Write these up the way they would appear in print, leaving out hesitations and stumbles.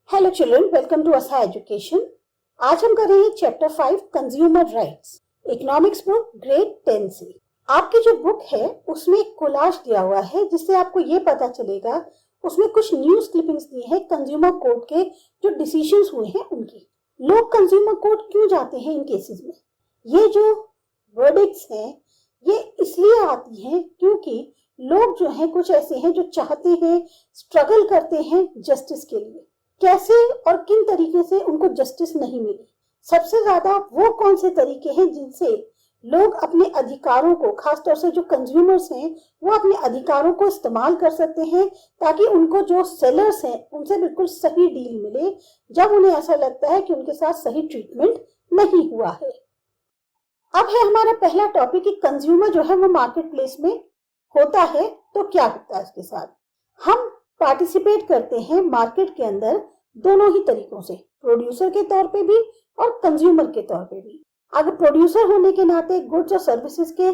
Hello children, welcome to असा education. आज हम करेंगे chapter 5 consumer rights, economics book grade 10 से। आपकी जो बुक है उसमें एक कोलाज दिया हुआ है जिससे आपको ये पता चलेगा, उसमें कुछ न्यूज क्लिपिंग्स दी है कंज्यूमर कोर्ट के जो डिसीजंस हुए हैं उनकी। लोग कंज्यूमर कोर्ट क्यों जाते हैं इन केसेस में? ये जो वर्डिक्ट्स हैं ये इसलिए आती हैं क्योंकि लोग जो हैं कुछ ऐसे हैं जो चाहते हैं, स्ट्रगल करते हैं जस्टिस के लिए। कैसे और किन तरीके से उनको जस्टिस नहीं मिली? सबसे ज्यादा वो कौन से तरीके हैं जिनसे लोग अपने अधिकारों को, खासतौर से जो कंज्यूमर्स हैं वो अपने अधिकारों को इस्तेमाल कर सकते हैं ताकि उनको जो सेलर्स हैं उनसे बिल्कुल सही डील मिले जब उन्हें ऐसा लगता है कि उनके साथ सही ट्रीटमेंट नहीं हुआ है। अब है हमारा पहला टॉपिक कि कंज्यूमर जो है वो मार्केट प्लेस में होता है तो क्या होता है इसके साथ। हम पार्टिसिपेट करते हैं मार्केट के अंदर दोनों ही तरीकों से, प्रोड्यूसर के तौर पे भी और कंज्यूमर के तौर पे भी। अगर प्रोड्यूसर होने के नाते गुड्स और सर्विसेज के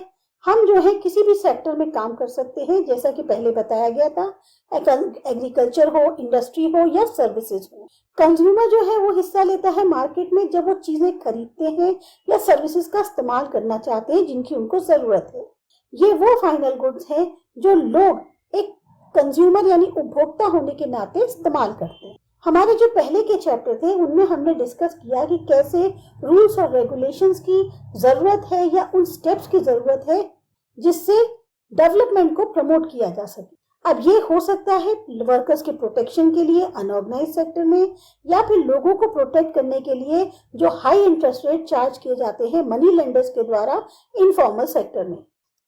हम जो है किसी भी सेक्टर में काम कर सकते हैं, जैसा कि पहले बताया गया था, एग्रीकल्चर हो, इंडस्ट्री हो या सर्विसेज हो। कंज्यूमर जो है वो हिस्सा लेता है मार्केट में जब वो चीजें खरीदते हैं या सर्विसेज का इस्तेमाल करना चाहते हैं जिनकी उनको जरूरत है। ये वो फाइनल गुड्स हैं जो लोग एक कंज्यूमर यानी उपभोक्ता होने के नाते इस्तेमाल करते हैं। हमारे जो पहले के चैप्टर थे उनमें हमने डिस्कस किया कि कैसे रूल्स और रेगुलेशंस की जरूरत है या उन स्टेप्स की जरूरत है जिससे डेवलपमेंट को प्रमोट किया जा सके। अब ये हो सकता है वर्कर्स के प्रोटेक्शन के लिए अनऑर्गेनाइज सेक्टर में, या फिर लोगों को प्रोटेक्ट करने के लिए जो हाई इंटरेस्ट रेट चार्ज किए जाते हैं मनी लेंडर्स के द्वारा इनफॉर्मल सेक्टर में।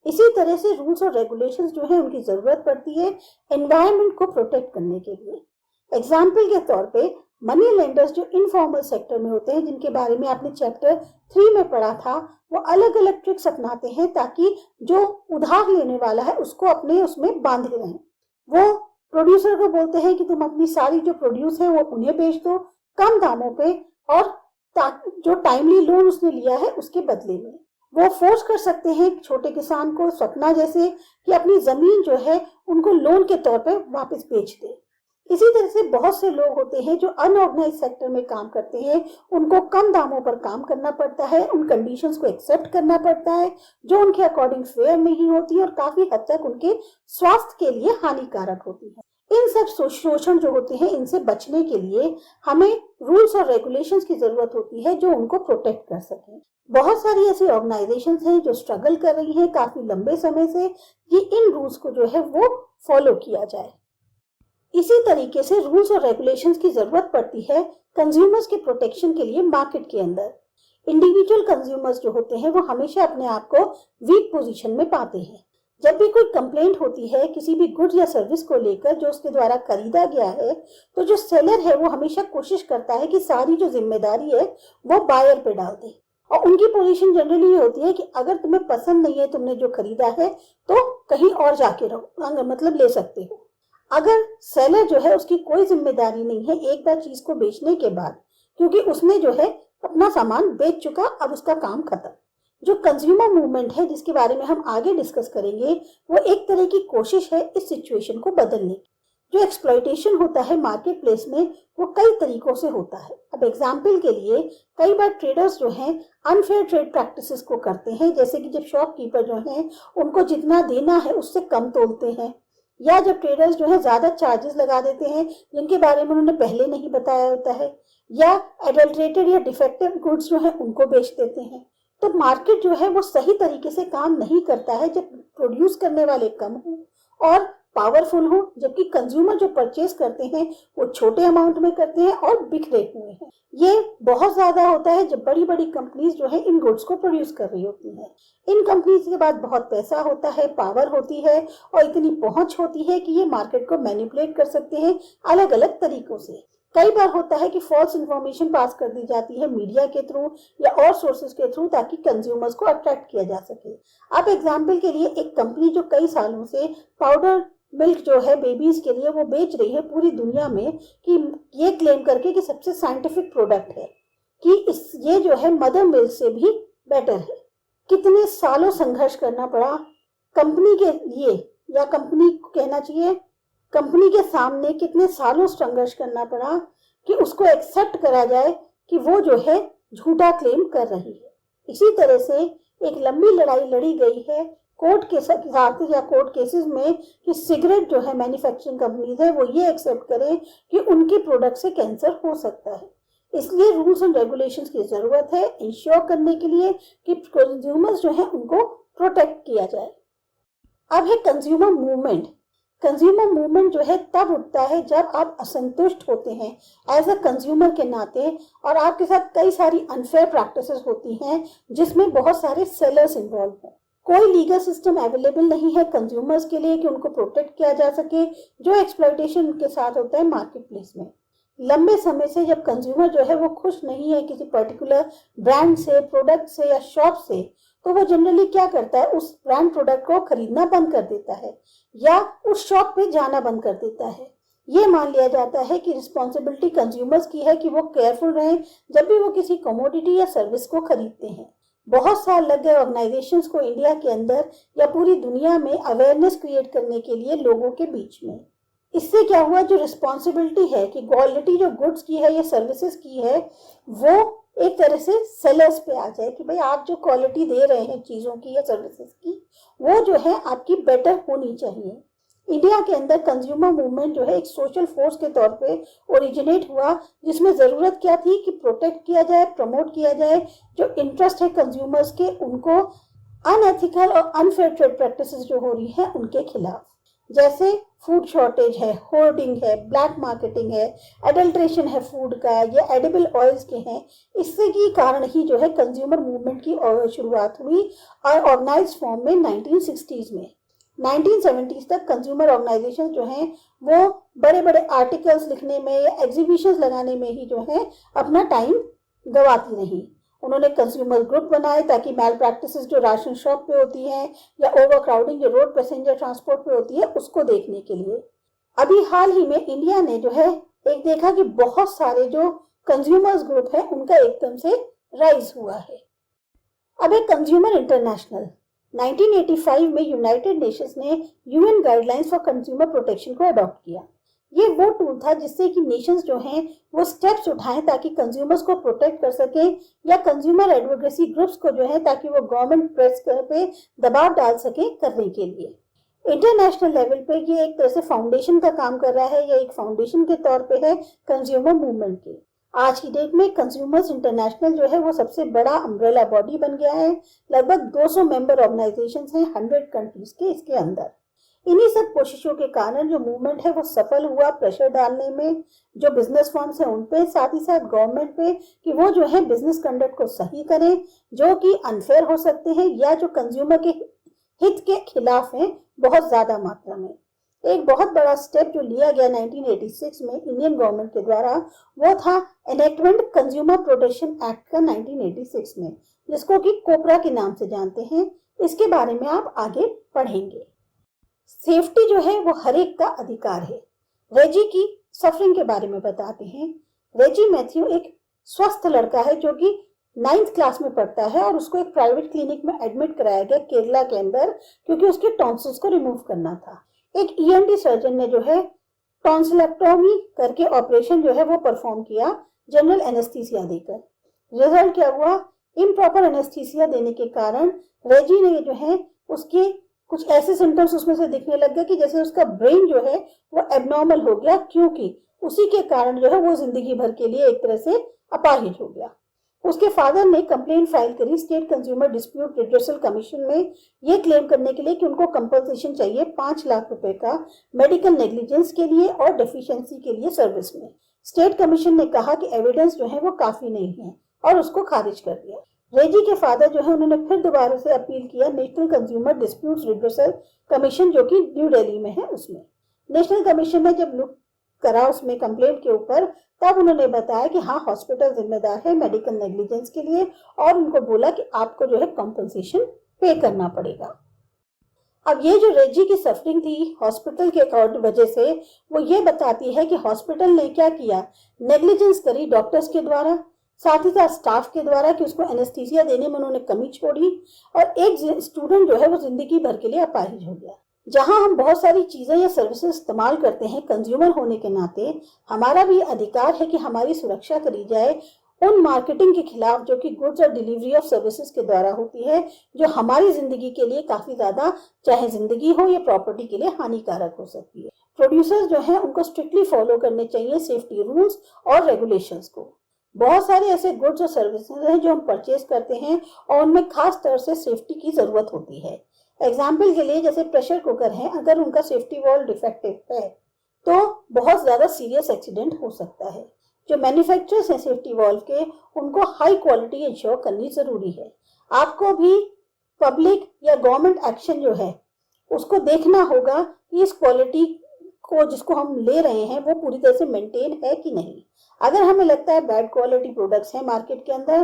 इसी तरह से रूल्स और रेगुलेशंस जो है उनकी जरूरत पड़ती है एनवायरनमेंट को प्रोटेक्ट करने के लिए। एग्जाम्पल के तौर पे मनी लेंडर्स जो इनफॉर्मल सेक्टर में होते हैं, जिनके बारे में आपने चैप्टर 3 में पढ़ा था, वो अलग अलग ट्रिक्स अपनाते हैं ताकि जो उधार लेने वाला है उसको अपने उसमें बांधे रहें। वो प्रोड्यूसर को बोलते हैं कि तुम अपनी सारी जो प्रोड्यूस है वो उन्हें बेच दो कम दामों पे, और जो टाइमली लोन उसने लिया है उसके बदले में। वो फोर्स कर सकते हैं छोटे किसान को, सपना जैसे, कि अपनी जमीन जो है उनको लोन के तौर पे वापस बेच दे। इसी तरह से बहुत से लोग होते हैं जो अनऑर्गेनाइज सेक्टर में काम करते हैं, उनको कम दामों पर काम करना पड़ता है, उन कंडीशंस को एक्सेप्ट करना पड़ता है जो उनके अकॉर्डिंग फेयर नहीं होती और काफी हद तक उनके स्वास्थ्य के लिए हानिकारक होती है। इन सब शोषण जो होते हैं इनसे बचने के लिए हमें रूल्स और रेगुलेशंस की जरूरत होती है जो उनको प्रोटेक्ट कर सके। बहुत सारी ऐसी ऑर्गेनाइजेशंस हैं जो स्ट्रगल कर रही हैं काफी लंबे समय से कि इन रूल्स को जो है वो फॉलो किया जाए। इसी तरीके से रूल्स और रेगुलेशंस की जरूरत पड़ती है कंज्यूमर्स के प्रोटेक्शन के लिए मार्केट के अंदर। इंडिविजुअल कंज्यूमर्स जो होते हैं वो हमेशा अपने आप को वीक पोजीशन में पाते हैं। जब भी कोई कंप्लेंट होती है किसी भी गुड्स या सर्विस को लेकर जो उसके द्वारा खरीदा गया है, तो जो सेलर है वो हमेशा कोशिश करता है कि सारी जो जिम्मेदारी है वो बायर पे डाल दे। और उनकी पोजीशन जनरली ये होती है कि अगर तुम्हें पसंद नहीं है तुमने जो खरीदा है तो कहीं और जाके रहो, मतलब ले सकते हो। अगर सेलर जो है उसकी कोई जिम्मेदारी नहीं है एक बार चीज को बेचने के बाद, क्योंकि उसने जो है अपना सामान बेच चुका, अब उसका काम खत्म। जो कंज्यूमर मूवमेंट है जिसके बारे में हम आगे डिस्कस करेंगे, वो एक तरह की कोशिश है इस सिचुएशन को बदलने की। जो एक्सप्लॉयटेशन होता है मार्केट प्लेस में वो कई तरीकों से होता है। अब एग्जाम्पल के लिए कई बार ट्रेडर्स जो हैं अनफेयर ट्रेड प्रैक्टिसेस को करते हैं, जैसे कि जब शॉपकीपर जो हैं उनको जितना देना है उससे कम तोलते हैं, या जब ट्रेडर्स जो है ज्यादा चार्जेस लगा देते हैं जिनके बारे में उन्होंने पहले नहीं बताया होता है, या एडल्ट्रेटेड या डिफेक्टिव गुड्स जो है उनको बेच देते हैं। तो मार्केट जो है वो सही तरीके से काम नहीं करता है जब प्रोड्यूस करने वाले कम हो और पावरफुल हो, जबकि कंज्यूमर जो परचेज करते हैं वो छोटे अमाउंट में करते हैं और बिखरे हुए हैं। ये बहुत ज्यादा होता है जब बड़ी बड़ी कंपनीज जो है इन गुड्स को प्रोड्यूस कर रही होती हैं। इन कंपनीज के पास बहुत पैसा होता है, पावर होती है और इतनी पहुंच होती है कि ये मार्केट को मैनिपुलेट कर सकते हैं अलग अलग तरीकों से। कई बार होता है कि फॉल्स इंफॉर्मेशन पास कर दी जाती है मीडिया के थ्रू या और सोर्सेज के थ्रू ताकि कंज्यूमर्स को अट्रैक्ट किया जा सके। अब एग्जाम्पल के लिए एक कंपनी जो कई सालों से पाउडर मिल्क जो है बेबीज के लिए वो बेच रही है पूरी दुनिया में, कि ये क्लेम करके कि सबसे साइंटिफिक प्रोडक्ट है, कि ये जो है मदर मिल्क से भी बेटर है। कितने सालों संघर्ष करना पड़ा कंपनी के लिए, या कंपनी को कहना चाहिए कंपनी के सामने कितने सालों संघर्ष करना पड़ा कि उसको एक्सेप्ट करा जाए कि वो जो है झूठा क्लेम कर रही है। इसी तरह से एक लंबी लड़ाई लड़ी गई है कोर्ट के साथ या कोर्ट केसेस में कि सिगरेट जो है मैन्युफैक्चरिंग कंपनीज है वो ये एक्सेप्ट करें कि उनके प्रोडक्ट से कैंसर हो सकता है। इसलिए रूल्स एंड रेगुलेशंस की जरूरत है इंश्योर करने के लिए कि कंज्यूमर्स जो है उनको प्रोटेक्ट किया जाए। अब है कंज्यूमर मूवमेंट। कंज्यूमर मूवमेंट जो है तब उठता है जब आप असंतुष्ट होते हैं एज अ कंज्यूमर के नाते और आपके साथ कई सारी अनफेयर प्रैक्टिसेस होती हैं जिसमें बहुत सारे सेलर्स इन्वॉल्व हैं। कोई लीगल सिस्टम अवेलेबल नहीं है कंज्यूमर्स के लिए कि उनको प्रोटेक्ट किया जा सके जो एक्सप्लॉयटेशन के साथ होता है मार्केट प्लेस में। लंबे समय से जब कंज्यूमर जो है वो खुश नहीं है किसी पर्टिकुलर ब्रांड से, प्रोडक्ट से या शॉप से, तो वो जनरली क्या करता है, उस ब्रांड प्रोडक्ट को खरीदना बंद कर देता है या उस शॉप पे जाना बंद कर देता है। ये मान लिया जाता है कि रिस्पॉन्सिबिलिटी कंज्यूमर्स की है कि वो केयरफुल रहें जब भी वो किसी कमोडिटी या सर्विस को खरीदते हैं। बहुत साल लग गए ऑर्गेनाइजेशंस को इंडिया के अंदर या पूरी दुनिया में अवेयरनेस क्रिएट करने के लिए लोगों के बीच में। इससे क्या हुआ, जो रिस्पॉन्सिबिलिटी है कि क्वालिटी जो गुड्स की है या सर्विसेज की है वो एक तरह से सेलर्स पे आ जाए कि भाई आप जो क्वालिटी दे रहे हैं चीज़ों की या सर्विसेज की वो जो है आपकी बेटर होनी चाहिए। इंडिया के अंदर कंज्यूमर मूवमेंट जो है एक सोशल फोर्स के तौर पे ओरिजिनेट हुआ जिसमें ज़रूरत क्या थी कि प्रोटेक्ट किया जाए, प्रमोट किया जाए जो इंटरेस्ट है कंज्यूमर्स के, उनको अनएथिकल और अनफेयर ट्रेड प्रैक्टिसेस जो हो रही है उनके खिलाफ। जैसे फूड शॉर्टेज है, होर्डिंग है, ब्लैक मार्केटिंग है, एडल्ट्रेशन है फूड का या एडिबल ऑयल्स के हैं। इससे के कारण ही जो है कंज्यूमर मूवमेंट की शुरुआत हुई और ऑर्गेनाइज्ड फॉर्म में 1960s में। 1970s तक कंज्यूमर ऑर्गेनाइजेशन जो हैं वो बड़े बड़े आर्टिकल्स लिखने में या एग्जीबिशंस लगाने में ही जो है अपना टाइम गवाती रही। उन्होंने कंज्यूमर ग्रुप बनाए ताकि मैल प्रैक्टिसेस जो राशन शॉप पे होती हैं या ओवर क्राउडिंग जो रोड पैसेंजर ट्रांसपोर्ट पे होती है उसको देखने के लिए। अभी हाल ही में इंडिया ने जो है एक देखा कि बहुत सारे जो कंज्यूमर्स ग्रुप है उनका एकदम से राइज हुआ है। अब एक कंज्यूमर इंटरनेशनल 1985 में यूनाइटेड नेशंस ने UN guidelines for consumer protection को अडॉप्ट किया। ये वो टूल था जिससे कि नेशंस जो हैं वो स्टेप्स उठाएं ताकि कंज्यूमर्स को प्रोटेक्ट कर सकें या कंज्यूमर एडवोकेसी ग्रुप्स को जो है ताकि वो गवर्नमेंट प्रेस पे दबाव डाल सके करने के लिए। इंटरनेशनल लेवल पे ये एक तरह से फाउंडेशन का काम कर रहा है या एक फाउंडेशन के तौर पे है कंज्यूमर मूवमेंट के। आज की डेट में कंज्यूमर्स इंटरनेशनल जो है वो सबसे बड़ा अम्ब्रेला बॉडी बन गया है। लगभग 200 मेंबर ऑर्गेनाइजेशंस हैं 100 कंट्रीज के इसके अंदर। इन्हीं सब कोशिशों के कारण जो मूवमेंट है वो सफल हुआ प्रेशर डालने में जो बिजनेस फर्म्स हैं उन पे, साथ ही साथ गवर्नमेंट पे कि वो जो है बिजनेस कंडक्ट को सही करें जो कि अनफेयर हो सकते हैं या जो कंज्यूमर के हित के खिलाफ हैं बहुत ज्यादा मात्रा में। एक बहुत बड़ा स्टेप जो लिया गया 1986 में इंडियन गवर्नमेंट के द्वारा वो था एनेक्टमेंट कंज्यूमर प्रोटेक्शन एक्ट का 1986 में, जिसको कि कोपरा के नाम से जानते हैं। इसके बारे में आप आगे पढ़ेंगे। सेफ्टी जो है वो हर एक का अधिकार है। रेजी की सफरिंग के बारे में बताते हैं। रेजी मैथ्यू एक स्वस्थ लड़का है जो कि 9th क्लास में पढ़ता है और उसको एक प्राइवेट क्लिनिक में एडमिट कराया गया केरला के अंदर क्योंकि उसके टॉन्सिल्स को रिमूव करना था। एक ईएनटी सर्जन ने जो है टॉन्सिलेक्टोमी करके ऑपरेशन जो है वो परफॉर्म किया जनरल एनेस्थीसिया देकर। रिजल्ट क्या हुआ, इम्प्रॉपर एनेस्थीसिया देने के कारण रेजी ने जो है उसके कुछ ऐसे सिम्टम्स उसमें से दिखने लग गए कि जैसे उसका ब्रेन जो है वो एबनॉर्मल हो गया, क्योंकि उसी के कारण जो है वो जिंदगी भर के लिए एक तरह से अपाहिज हो गया। उसके फादर ने कंप्लेन फाइल करी state consumer dispute redressal commission में ये क्लेम करने के लिए कि उनको कंपनसेशन चाहिए 5 लाख रुपए का मेडिकल नेग्लिजेंस के लिए और डेफिशिएंसी के लिए सर्विस में। स्टेट कमीशन ने कहा कि एविडेंस जो है वो काफी नहीं है और उसको खारिज कर दिया। रेजी के फादर जो है उन्होंने फिर दोबारा से अपील किया national consumer dispute redressal commission जो कि न्यू दिल्ली में है उसमें। नेशनल कमीशन ने जब लुक करा उसमें कंप्लेंट के ऊपर तब उन्होंने बताया कि हाँ हॉस्पिटल जिम्मेदार है मेडिकल नेग्लिजेंस के लिए और उनको बोला कि आपको जो है कॉम्पनसेशन पे करना पड़ेगा। अब ये जो रेजी की सफरिंग थी हॉस्पिटल के वजह से वो ये बताती है कि हॉस्पिटल ने क्या किया, नेग्लिजेंस करी डॉक्टर्स के द्वारा, साथ ही साथ स्टाफ के द्वारा कि उसको एनेस्थीसिया देने में उन्होंने कमी छोड़ी और एक स्टूडेंट जो है वो जिंदगी भर के लिए अपाहिज हो गया। जहां हम बहुत सारी चीजें या सर्विसेज इस्तेमाल करते हैं, कंज्यूमर होने के नाते हमारा भी अधिकार है कि हमारी सुरक्षा करी जाए उन मार्केटिंग के खिलाफ जो कि गुड्स और डिलीवरी ऑफ सर्विसेज के द्वारा होती है, जो हमारी जिंदगी के लिए काफी ज्यादा, चाहे जिंदगी हो या प्रॉपर्टी के लिए, हानिकारक हो सकती है। प्रोड्यूसर्स जो है उनको स्ट्रिक्टली फॉलो करने चाहिए सेफ्टी रूल्स और रेगुलेशंस को। बहुत सारे ऐसे गुड्स और सर्विसेज हैं जो हम परचेज करते हैं और उनमें खास तौर से सेफ्टी की जरूरत होती है। एग्जाम्पल के लिए जैसे प्रेशर कुकर है, अगर उनका सेफ्टी वॉल्व डिफेक्टिव है तो बहुत ज्यादा सीरियस एक्सीडेंट हो सकता है। जो मैन्युफैक्चरर्स हैं सेफ्टी वॉल्व के, उनको हाई क्वालिटी इंश्योर करनी जरूरी है। आपको भी पब्लिक या गवर्नमेंट एक्शन जो है उसको देखना होगा कि इस क्वालिटी को जिसको हम ले रहे हैं वो पूरी तरह से मेंटेन है कि नहीं। अगर हमें लगता है बैड क्वालिटी प्रोडक्ट्स हैं मार्केट के अंदर,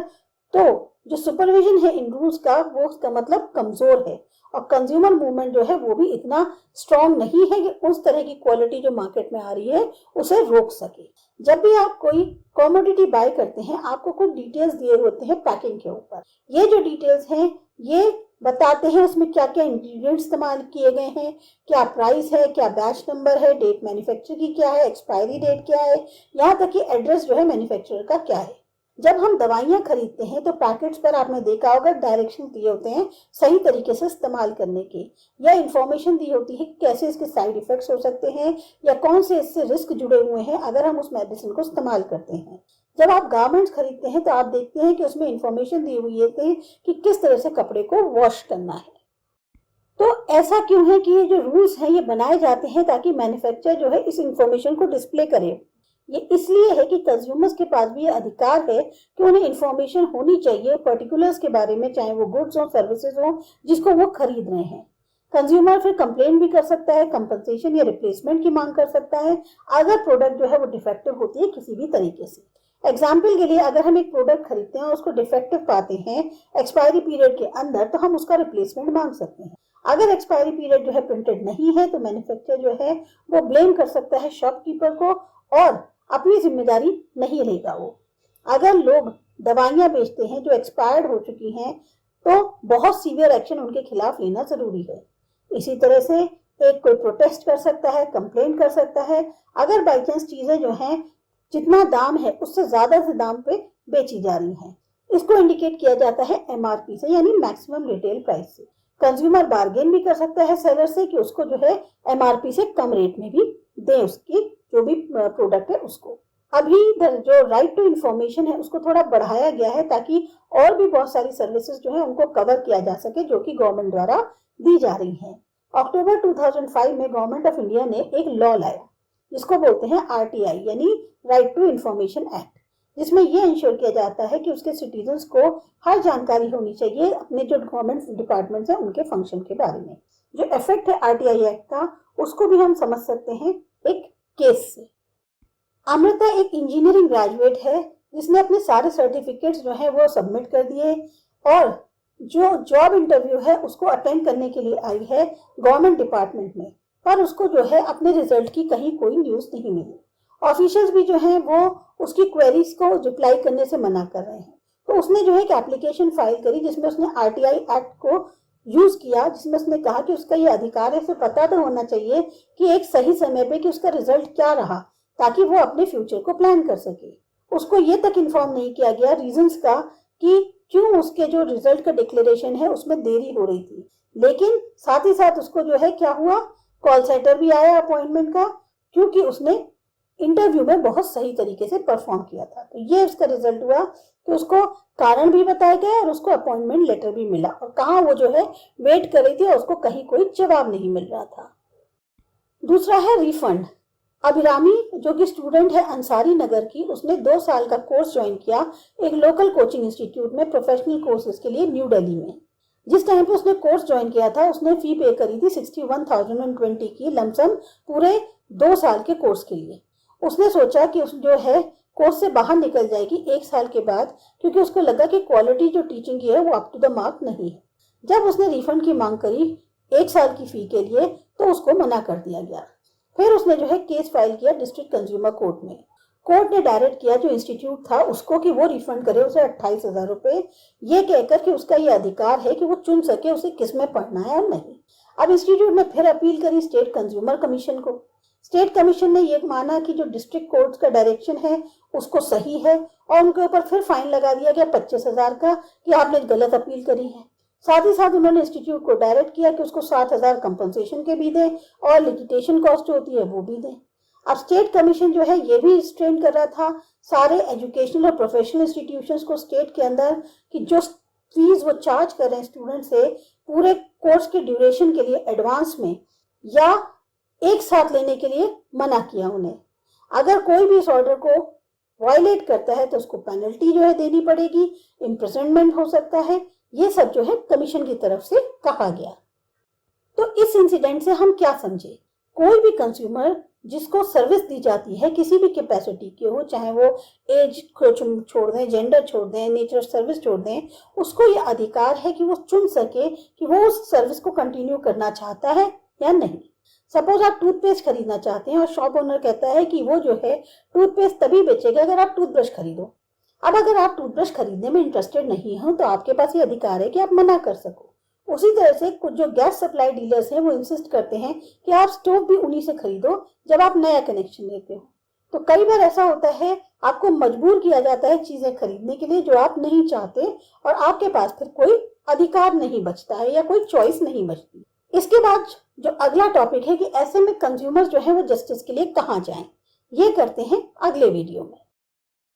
तो जो सुपरविजन है इन रूल्स का वो उसका मतलब कमजोर है और कंज्यूमर मूवमेंट जो है वो भी इतना स्ट्रांग नहीं है कि उस तरह की क्वालिटी जो मार्केट में आ रही है उसे रोक सके। जब भी आप कोई कमोडिटी बाय करते हैं, आपको कुछ डिटेल्स दिए होते हैं पैकिंग के ऊपर। ये जो डिटेल्स हैं ये बताते हैं उसमें क्या क्या इंग्रेडिएंट्स इस्तेमाल किए गए हैं, क्या प्राइस है, क्या बैच नंबर है, डेट मैन्युफैक्चर की क्या है, एक्सपायरी डेट क्या है, यहाँ तक कि एड्रेस जो है मैन्युफैक्चरर का क्या है। जब हम दवाइयाँ खरीदते हैं तो पैकेट्स पर आपने देखा होगा डायरेक्शन दिए होते हैं सही तरीके से इस्तेमाल करने के, या इंफॉर्मेशन दी होती है कि कैसे इसके साइड इफेक्ट्स हो सकते हैं या कौन से इससे रिस्क जुड़े हुए हैं अगर हम उस मेडिसिन को इस्तेमाल करते हैं। जब आप गारमेंट्स खरीदते हैं तो आप देखते हैं कि उसमें इंफॉर्मेशन दी हुई है कि किस तरह से कपड़े को वॉश करना है। तो ऐसा क्यों है कि ये जो रूल्स हैं ये बनाए जाते हैं ताकि मैन्युफैक्चरर जो है इस इंफॉर्मेशन को डिस्प्ले करे। ये इसलिए है कि कंज्यूमर्स के पास भी ये अधिकार है कि उन्हें इंफॉर्मेशन होनी चाहिए पर्टिकुलर्स के बारे में, चाहे वो गुड्स हो सर्विसेज हो जिसको वो खरीद रहे हैं। कंज्यूमर फिर कंप्लेन भी कर सकता है, कंपनसेशन या रिप्लेसमेंट की मांग कर सकता है अगर प्रोडक्ट जो है वो डिफेक्टिव होती है किसी भी तरीके से। एग्जाम्पल के लिए अगर हम एक प्रोडक्ट खरीदते हैं और उसको डिफेक्टिव पाते हैं एक्सपायरी पीरियड के अंदर, तो हम उसका रिप्लेसमेंट मांग सकते हैं। अगर एक्सपायरी पीरियड जो है प्रिंटेड नहीं है तो मैन्युफैक्चरर जो है वो ब्लेम कर सकता है शॉपकीपर को और अपनी जिम्मेदारी नहीं लेगा वो। अगर लोग दवाइयां बेचते हैं जो एक्सपायर्ड हो चुकी हैं तो बहुत सीवियर एक्शन उनके खिलाफ लेना जरूरी है। इसी तरह से एक कोई प्रोटेस्ट कर सकता है, कंप्लेन कर सकता है अगर बाई चांस चीजें जो हैं जितना दाम है उससे ज्यादा से दाम पे बेची जा रही हैं। इसको इंडिकेट किया जाता है एमआरपी से, यानी मैक्सिमम रिटेल प्राइस से। कंज्यूमर बार्गेन भी कर सकता है सेलर से कि उसको जो है एमआरपी से कम रेट में भी दे उसकी जो भी प्रोडक्ट है उसको। अभी जो राइट टू इंफॉर्मेशन है उसको थोड़ा बढ़ाया गया है ताकि और भी बहुत सारी सर्विसेज जो है उनको कवर किया जा सके जो कि गवर्नमेंट द्वारा दी जा रही हैं। अक्टूबर 2005 में गवर्नमेंट ऑफ इंडिया ने एक लॉ लाया जिसको बोलते हैं आरटीआई यानी राइट टू इंफॉर्मेशन एक्ट, जिसमें यह इंश्योर किया जाता है कि उसके सिटीजन्स को हर जानकारी होनी चाहिए अपने जो गवर्नमेंट डिपार्टमेंट्स हैं उनके फंक्शन के बारे में। जो इफेक्ट है आरटीआई एक्ट का उसको भी हम समझ सकते हैं एक केस से। अमृता एक इंजीनियरिंग ग्रेजुएट है जिसने अपने सारे सर्टिफिकेट्स जो है वो सबमिट कर दिए और जो जॉब इंटरव्यू है उसको अटेंड करने के लिए आई है गवर्नमेंट डिपार्टमेंट में, पर उसको जो है अपने रिजल्ट की कहीं कोई न्यूज नहीं मिली। ऑफिशियल्स भी जो हैं वो उसकी क्वेरीज को रिप्लाई करने से मना कर रहे हैं। तो उसने जो है एक एप्लीकेशन फाइल करी जिसमें उसने आरटीआई एक्ट को यूज किया, जिसमें उसने कहा कि उसका ये अधिकार है, उसे पता तो होना चाहिए कि एक सही समय पे कि उसका रिजल्ट क्या रहा ताकि वो अपने फ्यूचर को प्लान कर सके। उसको ये तक इन्फॉर्म नहीं किया गया रीजंस का कि क्यों उसके जो रिजल्ट का डिक्लेरेशन है उसमें देरी हो रही थी। लेकिन साथ ही साथ उसको जो है क्या हुआ, कॉल सेंटर भी आया अपॉइंटमेंट का, क्योंकि उसने इंटरव्यू में बहुत सही तरीके से परफॉर्म किया था। तो ये उसका रिजल्ट हुआ कि उसको कारण भी बताया गया और उसको अपॉइंटमेंट लेटर भी मिला और कहाँ वो जो है वेट कर रही थी और उसको कहीं कोई जवाब नहीं मिल रहा था। दूसरा है रिफंड। अभिरामी जो कि स्टूडेंट है अंसारी नगर की, उसने 2 साल का कोर्स ज्वाइन किया एक लोकल कोचिंग इंस्टीट्यूट में प्रोफेशनल कोर्सेज के लिए न्यू दिल्ली में। जिस टाइम पे उसने कोर्स ज्वाइन किया था उसने फी पे करी थी 61,020 की लमसम पूरे 2 साल के कोर्स के लिए। उसने सोचा कि उस जो है कोर्स से बाहर निकल जाएगी 1 साल के बाद, क्योंकि उसको लगा कि क्वालिटी जो टीचिंग की है वो अप टू द मार्क नहीं है। जब उसने रिफंड की मांग करी 1 साल की फी के लिए तो उसको मना कर दिया गया। फिर उसने जो है केस फाइल किया डिस्ट्रिक्ट कंज्यूमर कोर्ट में। कोर्ट ने डायरेक्ट किया जो इंस्टीट्यूट था उसको कि वो रिफंड करे उसे 28,000 रुपए, ये कहकर कि उसका ये अधिकार है कि वो चुन सके उसे किस में पढ़ना है और नहीं। अब इंस्टीट्यूट ने फिर अपील करी स्टेट कंज्यूमर कमीशन को। स्टेट कमीशन ने ये माना कि जो डिस्ट्रिक्ट कोर्ट का डायरेक्शन है उसको सही है और उनके ऊपर फिर फाइन लगा दिया गया 25,000 का कि आपने गलत अपील करी है। साथ ही साथ उन्होंने इंस्टीट्यूट को डायरेक्ट किया कि उसको 7,000 कंपनसेशन के भी दें और लिटिगेशन कॉस्ट जो होती है वो भी दें। अब स्टेट कमीशन जो है ये भी स्ट्रेन कर रहा था सारे एजुकेशनल और प्रोफेशनल इंस्टीट्यूशंस को स्टेट के अंदर कि जो फीस वो चार्ज कर रहे हैं स्टूडेंट से पूरे कोर्स के ड्यूरेशन के लिए एडवांस में या एक साथ लेने के लिए मना किया उन्हें। अगर कोई भी इस ऑर्डर को वायलेट करता है तो उसको पेनल्टी जो है देनी पड़ेगी, इम्प्रिजनमेंट हो सकता है। ये सब जो है कमीशन की तरफ से कहा गया। तो इस इंसिडेंट से हम क्या समझे? कोई भी कंज्यूमर जिसको सर्विस दी जाती है किसी भी कैपेसिटी के हो, चाहे वो एज को छोड़ दें, जेंडर छोड़ दें, नेचर ऑफ सर्विस छोड़ दें, उसको ये अधिकार है कि वो चुन सके कि वो उस सर्विस को कंटिन्यू करना चाहता है या नहीं। सपोज आप टूथपेस्ट खरीदना चाहते हैं और शॉप ओनर कहता है कि वो जो है टूथपेस्ट तभी बेचेगा अगर आप टूथब्रश खरीदो। अब अगर आप टूथब्रश खरीदने में इंटरेस्टेड नहीं हो तो आपके पास ये अधिकार है कि आप मना कर सको। उसी तरह से कुछ जो गैस सप्लाई डीलर्स हैं वो इंसिस्ट करते हैं कि आप स्टोव भी उन्हीं से खरीदो जब आप नया कनेक्शन लेते हो। तो कई बार ऐसा होता है आपको मजबूर किया जाता है चीजें खरीदने के लिए जो आप नहीं चाहते और आपके पास फिर कोई अधिकार नहीं बचता है या कोई चॉइस नहीं बचती। इसके बाद जो अगला टॉपिक है कि ऐसे में कंज्यूमर जो है वो जस्टिस के लिए कहाँ जाएं, ये करते हैं अगले वीडियो में।